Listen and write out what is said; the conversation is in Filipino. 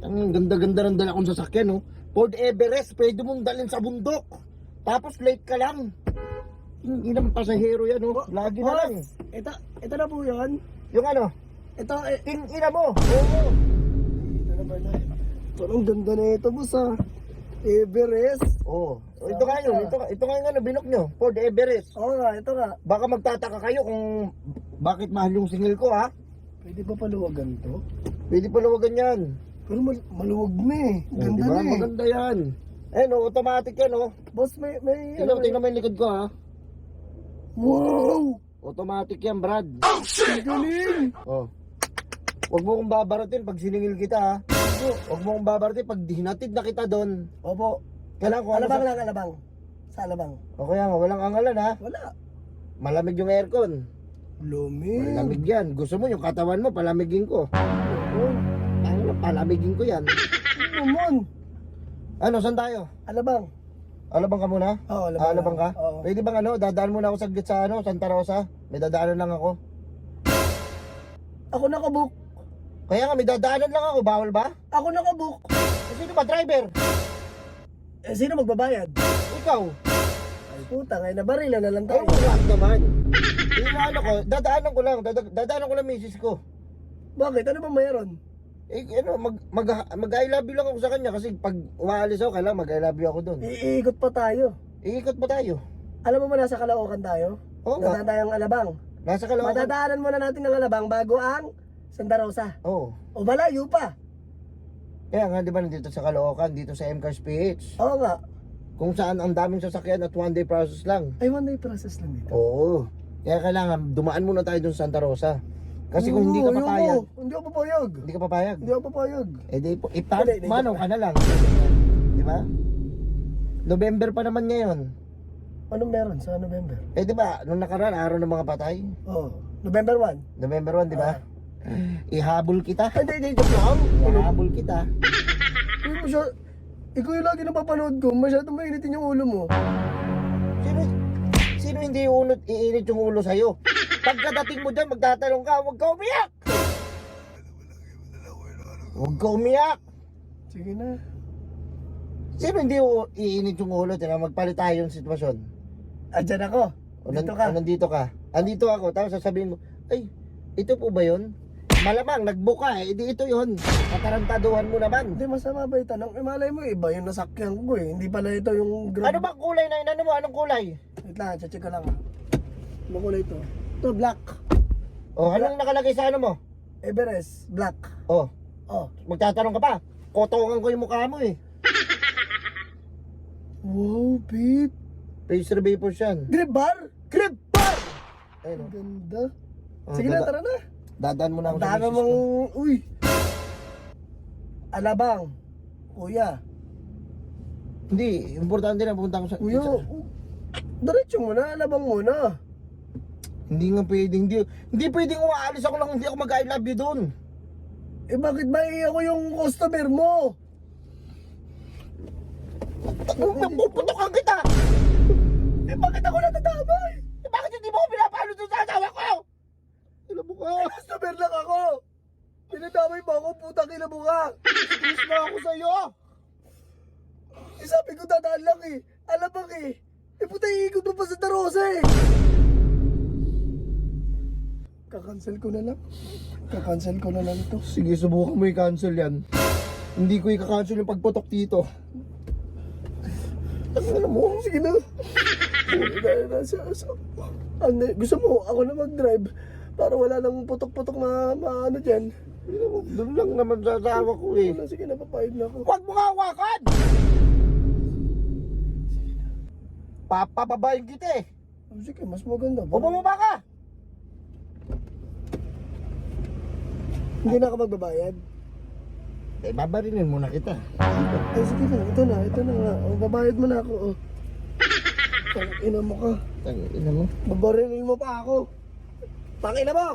Ang ganda-ganda ng dala kong sasakyan, no? Ford Everest, pwede mong dalhin sa bundok. Tapos late ka lang. Hindi naman pasahero yan, no? Lagi na lang. Ito na po yun. Yung ano? Ito, Ina mo. Oo. ito na ba na? Ito, ang ganda na ito, boss, ha. Everest. Oo. Ito nga yun. Ito nga yung ano, binok nyo. Ford Everest. Oo nga, ito nga. Baka magtataka kayo kung bakit mahal yung singil ko, ha? Pwede ba paluwagan to? Pwede palawagan yan. Pero maluwag na eh. Ganda diba? na eh. Maganda yan. Eh, no, automatic yan, no? Boss, may Tingnan mo yung likod ko, ha? Wow! Automatic yan, Brad. Ang galing! Oh. Huwag mo kong babaratin pag siningil kita, ha? Huwag mo kong babaratin pag hinatid na kita doon. Opo. Kailangan ko Alabang lang, alabang. Sa alabang. O kaya nga, walang angalan, ha? Wala. Malamig yung aircon. Lumi. Malamig yan. Gusto mo yung katawan mo, palamigin ko. Ano, palamigin ko yan. Naman. Ano, saan tayo? Alabang. Alabang ka muna? Oo, alabang. Alabang ka? Oo. Pwede bang ano, dadaan muna ako saglit sa ano, Santa Rosa? May dadaanan lang ako. Ako nakabook. Kaya nga, may dadaanan lang ako. Bawal ba? Ako nakabook. Sino ba, driver? Eh, sino magbabayad? Ikaw. Ay, puta, ngayon nabarila na lang Ay, tayo. wala naman. Ano ko, dadaanan ko lang. Dadaanan ko lang misis ko. Bakit? Ano ba mayroon? Eh, ano, mag-I love you lang ako sa kanya kasi pag umaalis ako, kailangan mag-I love you ako doon. Iikot pa tayo. Iikot pa tayo. Alam mo ba nasa Caloocan tayo? Oo nga. Nadaan tayong Alabang. Nasa Caloocan. Madadaanan muna natin ng Alabang bago ang Santa Rosa. Oo. O malayo pa. Kaya nga, di ba, nandito sa Caloocan, dito sa MCARS PH. Oo nga. Kung saan ang daming sasakyan at one day process lang. Ay, one day process lang dito. Oo. Kaya kailangan, dumaan muna tayo dun sa Santa Rosa. Kasi kung hindi ka papayag, Hindi ako papayag. hindi ka papayag. Hindi ako papayag. Eh di, Hindi, manaw ka na lang. Di ba? November pa naman ngayon. Anong meron sa November? Eh di ba, nung nakaraan, araw ng mga patay. Oh, November 1. November 1, di ba? Ihabol kita. Hindi, joke lang. Ihabol kita. Ikaw yung lagi napapanood ko. Masyadong mainitin yung ulo mo. Sino hindi iinit yung ulo sa'yo? Pagkadating mo dyan, magtatanong ka, huwag ka umiyak! Huwag ka umiyak! Sige na. Sino hindi iinit yung ulo? Tingnan, magpalit tayo yung sitwasyon. Andyan ako. Dito ka. Nandito ka. Andito ako, tapos sasabihin mo, ay, ito po ba yun? Malamang, nagbuka eh, di ito yun. Katarantaduhan mo naman. Hindi, masama ba yung tanong? Eh, malay mo, iba yung nasakyan ko eh. Hindi pala ito yung Ano bang kulay na inano mo? Anong kulay? Wait lang, check ko lang. Anong kulay ito? Ito, black. Oh, anong nakalagay sa ano mo? Everest, black. Oh, Oh. magtatanong ka pa. Kotongan ko yung mukha mo eh. Wow, Pete. Face vapors yan. Grip bar? Grip bar! Ayun, Ang ganda. oh. Sige na, tara na. Dadaan mo na ako Ang sa dami misis mong, ko. uy. Alabang. Kuya. Hindi, importante na pupunta ko sa... Kuya, diretso muna, alabang muna. Hindi nga pwedeng, hindi pwedeng umaalis ako lang, hindi ako mag-I love you doon. Eh bakit ba ako yung customer mo? Puputokan kita! Eh bakit ako natadamay? Eh, bakit hindi mo ako pinapalo doon sa asawa ko? Alam mo ka? Customer lang ako. Pinadamay mo ako, putang ina mo ka. Excuse na ako sa'yo! Eh sabi ko dadaan lang eh. Alabang eh. Eh puta iikot mo pa sa Tarosa eh. Kakancel ko na lang. Kakancel ko na lang ito. Sige, subukan mo i-cancel yan. Hindi ko i-cancel yung pagputok dito. Ano mo? Sige na. Gusto mo, ako na mag-drive para wala nang putok-putok na ano dyan. Doon lang naman sa asawa ko eh. Wala, sige na, papayag na ako. Huwag mo nga hawakan! Papababayin kita eh. Sige, mas maganda. O bumaba ka! Hindi na ako magbabayad. Eh, babarinin muna kita. Ay, sige na, ito na nga. O, babayad mo na ako. Oh. Tangina mo ka. Tangina mo. Babarinin mo pa ako. Tangina mo!